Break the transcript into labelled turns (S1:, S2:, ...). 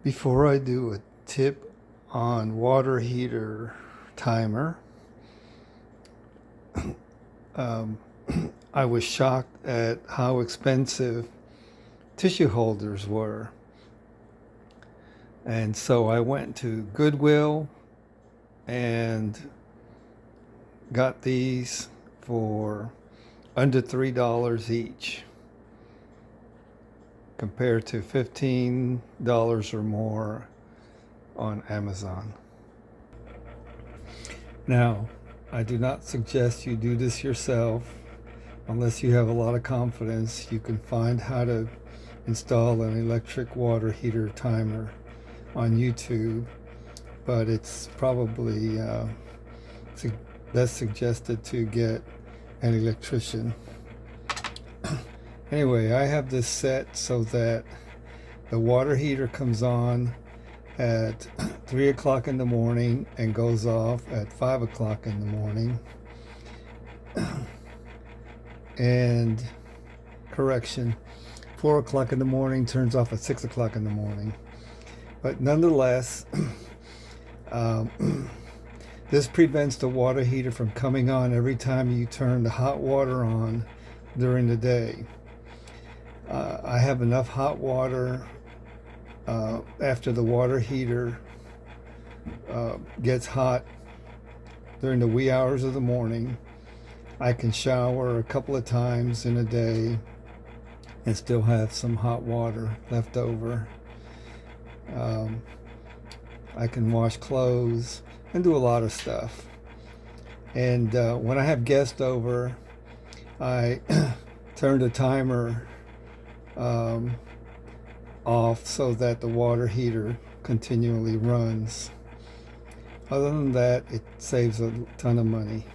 S1: Before I do a tip on water heater timer, um, I was shocked at how expensive tissue holders were. And so I went to Goodwill and got these for under $3 each, compared to $15 or more on Amazon. Now, I do not suggest you do this yourself unless you have a lot of confidence. You can find how to install an electric water heater timer on YouTube, but it's probably best suggested to get an electrician. Anyway, I have this set so that the water heater comes on at 3 o'clock in the morning and goes off at 5 o'clock in the morning. And correction, 4 o'clock in the morning turns off at 6 o'clock in the morning. But nonetheless, this prevents the water heater from coming on every time you turn the hot water on during the day. I have enough hot water after the water heater gets hot during the wee hours of the morning. I can shower a couple of times in a day and still have some hot water left over. I can wash clothes and do a lot of stuff. And when I have guests over, I turn the timer off so that the water heater continually runs. Other than that, it saves a ton of money.